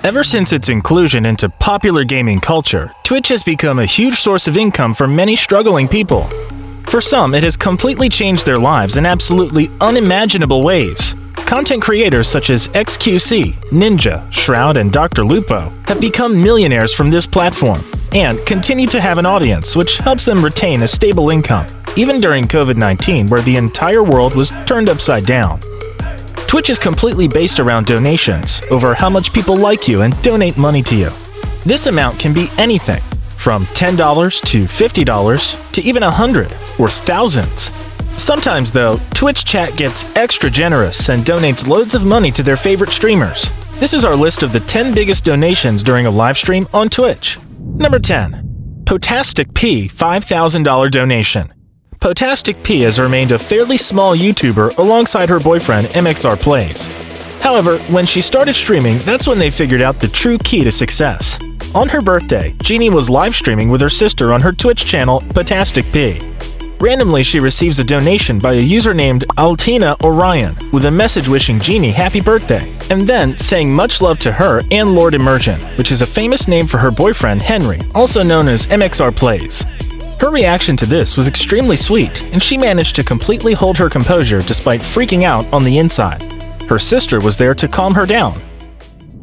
Ever since its inclusion into popular gaming culture, Twitch has become a huge source of income for many struggling people. For some, it has completely changed their lives in absolutely unimaginable ways. Content creators such as XQC, Ninja, Shroud, and DR.LUPO have become millionaires from this platform and continue to have an audience, which helps them retain a stable income, even during COVID-19, where the entire world was turned upside down. Twitch is completely based around donations, over how much people like you and donate money to you. This amount can be anything, from $10 to $50 to even $100 or thousands. Sometimes, though, Twitch chat gets extra generous and donates loads of money to their favorite streamers. This is our list of the 10 biggest donations during a live stream on Twitch. Number 10. POTASTICP $5,000 donation. POTASTICP has remained a fairly small YouTuber alongside her boyfriend MXRPlays. However, when she started streaming, that's when they figured out the true key to success. On her birthday, Jeannie was live streaming with her sister on her Twitch channel, POTASTICP. Randomly, she receives a donation by a user named Altinaorion with a message wishing Jeannie happy birthday, and then saying much love to her and Lord Emergent, which is a famous name for her boyfriend Henry, also known as MXRPlays. Her reaction to this was extremely sweet, and she managed to completely hold her composure despite freaking out on the inside. Her sister was there to calm her down.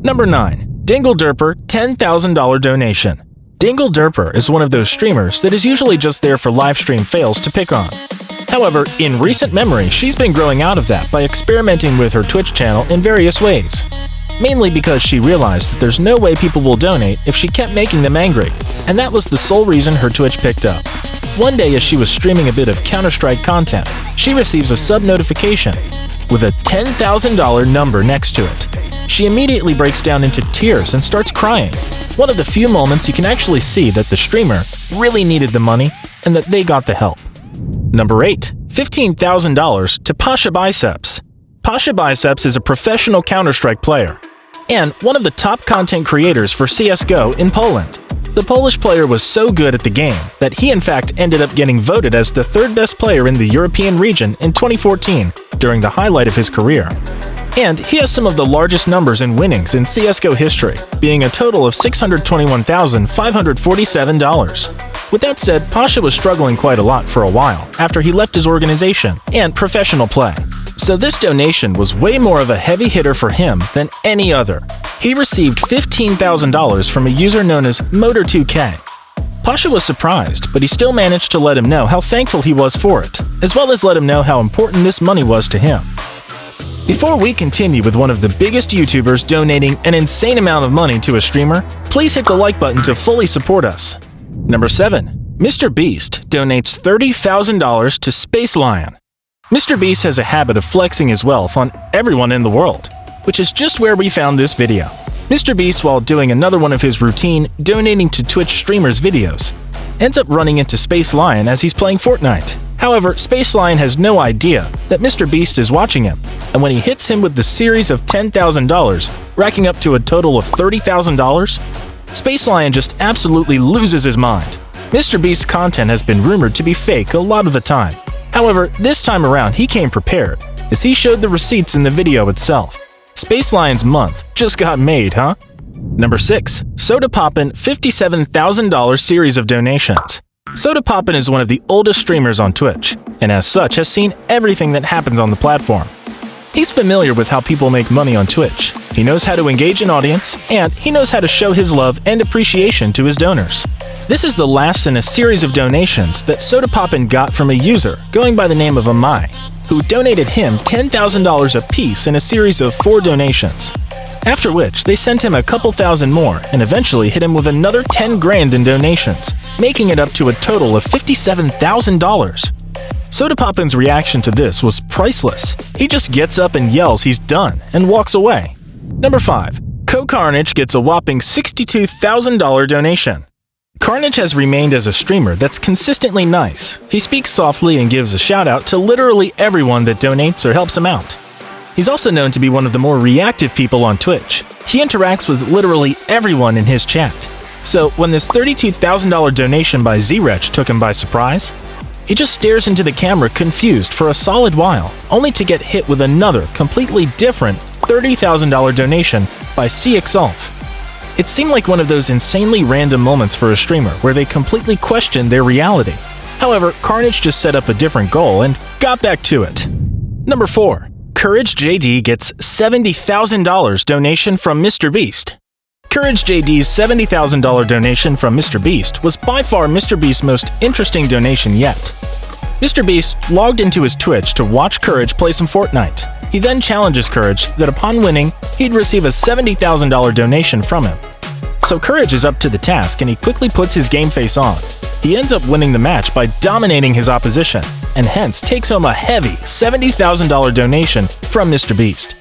Number 9. DingleDerper $10,000 donation. DingleDerper is one of those streamers that is usually just there for live stream fails to pick on. However, in recent memory, she's been growing out of that by experimenting with her Twitch channel in various ways. Mainly because she realized that there's no way people will donate if she kept making them angry, and that was the sole reason her Twitch picked up. One day as she was streaming a bit of Counter-Strike content, she receives a sub notification with a $10,000 number next to it. She immediately breaks down into tears and starts crying. One of the few moments you can actually see that the streamer really needed the money and that they got the help. Number 8. $15,000 to PASHABICEPS. PASHABICEPS is a professional Counter-Strike player and one of the top content creators for CSGO in Poland. The Polish player was so good at the game that he in fact ended up getting voted as the third best player in the European region in 2014 during the highlight of his career. And he has some of the largest numbers in winnings in CSGO history, being a total of $621,547. With that said, Pasha was struggling quite a lot for a while after he left his organization and professional play. So this donation was way more of a heavy hitter for him than any other. He received $15,000 from a user known as Motor2K. Pasha was surprised, but he still managed to let him know how thankful he was for it, as well as let him know how important this money was to him. Before we continue with one of the biggest YouTubers donating an insane amount of money to a streamer, please hit the like button to fully support us. Number 7. MrBeast donates $30,000 to SPACELYON. MrBeast has a habit of flexing his wealth on everyone in the world, which is just where we found this video. MrBeast, while doing another one of his routine donating to Twitch streamers videos, ends up running into SPACELYON as he's playing Fortnite. However, SPACELYON has no idea that MrBeast is watching him, and when he hits him with the series of $10,000, racking up to a total of $30,000, SPACELYON just absolutely loses his mind. MrBeast's content has been rumored to be fake a lot of the time. However, this time around he came prepared, as he showed the receipts in the video itself. SPACELYON's month just got made, huh? Number 6. SODAPOPPIN $57,000 series of donations. SODAPOPPIN is one of the oldest streamers on Twitch, and as such has seen everything that happens on the platform. He's familiar with how people make money on Twitch, he knows how to engage an audience, and he knows how to show his love and appreciation to his donors. This is the last in a series of donations that SODAPOPPIN got from a user going by the name of Amai, who donated him $10,000 apiece in a series of 4 donations. After which, they sent him a couple thousand more and eventually hit him with another 10 grand in donations, making it up to a total of $57,000. SODAPOPPIN's reaction to this was priceless. He just gets up and yells he's done and walks away. Number 5. COURAGEJD gets a whopping $62,000 donation. Carnage has remained as a streamer that's consistently nice. He speaks softly and gives a shout out to literally everyone that donates or helps him out. He's also known to be one of the more reactive people on Twitch. He interacts with literally everyone in his chat. So when this $32,000 donation by Zrech took him by surprise, he just stares into the camera confused for a solid while, only to get hit with another completely different $30,000 donation by CXulf. It seemed like one of those insanely random moments for a streamer where they completely questioned their reality. However, Carnage just set up a different goal and got back to it. Number 4. COURAGEJD gets $70,000 donation from MrBeast. COURAGEJD's $70,000 donation from MrBeast was by far MrBeast's most interesting donation yet. MrBeast logged into his Twitch to watch Courage play some Fortnite. He then challenges Courage that upon winning, he'd receive a $70,000 donation from him. So Courage is up to the task and he quickly puts his game face on. He ends up winning the match by dominating his opposition, and hence takes home a heavy $70,000 donation from MrBeast.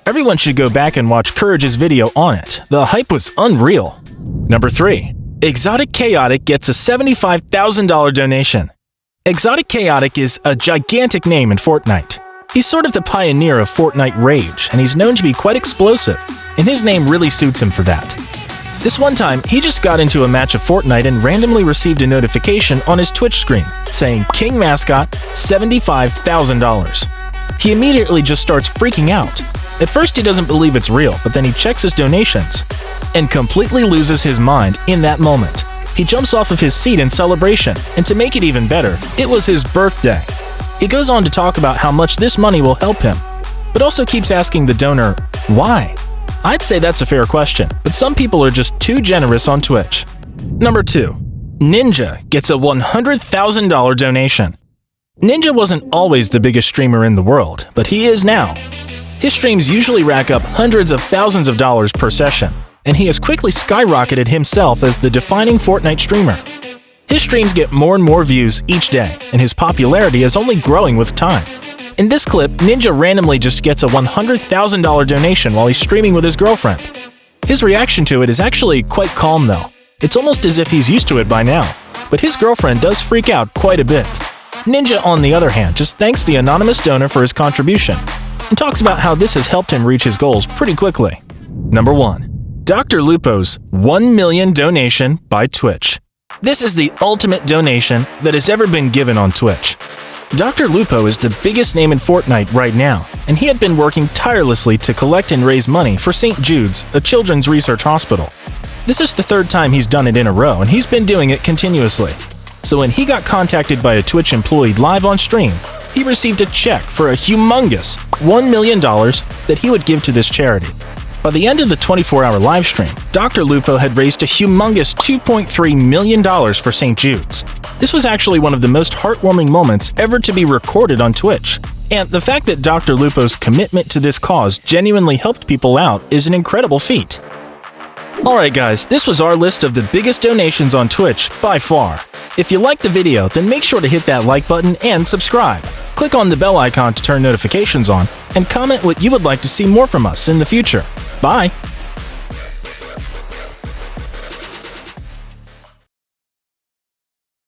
Everyone should go back and watch Courage's video on it. The hype was unreal. Number 3. Exotic Chaotic gets a $75,000 donation. Exotic Chaotic is a gigantic name in Fortnite. He's sort of the pioneer of Fortnite Rage, and he's known to be quite explosive, and his name really suits him for that. This one time, he just got into a match of Fortnite and randomly received a notification on his Twitch screen saying King Mascot $75,000. He immediately just starts freaking out. At first he doesn't believe it's real, but then he checks his donations and completely loses his mind in that moment. He jumps off of his seat in celebration, and to make it even better, it was his birthday. He goes on to talk about how much this money will help him, but also keeps asking the donor, why? I'd say that's a fair question, but some people are just too generous on Twitch. Number 2. Ninja gets a $100,000 donation. Ninja wasn't always the biggest streamer in the world, but he is now. His streams usually rack up hundreds of thousands of dollars per session, and he has quickly skyrocketed himself as the defining Fortnite streamer. His streams get more and more views each day, and his popularity is only growing with time. In this clip, Ninja randomly just gets a $100,000 donation while he's streaming with his girlfriend. His reaction to it is actually quite calm though. It's almost as if he's used to it by now, but his girlfriend does freak out quite a bit. Ninja, on the other hand, just thanks the anonymous donor for his contribution, and talks about how this has helped him reach his goals pretty quickly. Number 1. DR.LUPO'S 1 million donation by Twitch. This is the ultimate donation that has ever been given on Twitch. DR.LUPO is the biggest name in Fortnite right now, and he had been working tirelessly to collect and raise money for St. Jude's, a children's research hospital. This is the 3rd time he's done it in a row, and he's been doing it continuously. So when he got contacted by a Twitch employee live on stream, he received a check for a humongous $1 million that he would give to this charity. By the end of the 24-hour live stream, DR.LUPO had raised a humongous $2.3 million for St. Jude's. This was actually one of the most heartwarming moments ever to be recorded on Twitch. And the fact that DR.LUPO'S commitment to this cause genuinely helped people out is an incredible feat. Alright guys, this was our list of the biggest donations on Twitch by far. If you liked the video, then make sure to hit that like button and subscribe. Click on the bell icon to turn notifications on, and comment what you would like to see more from us in the future. Bye!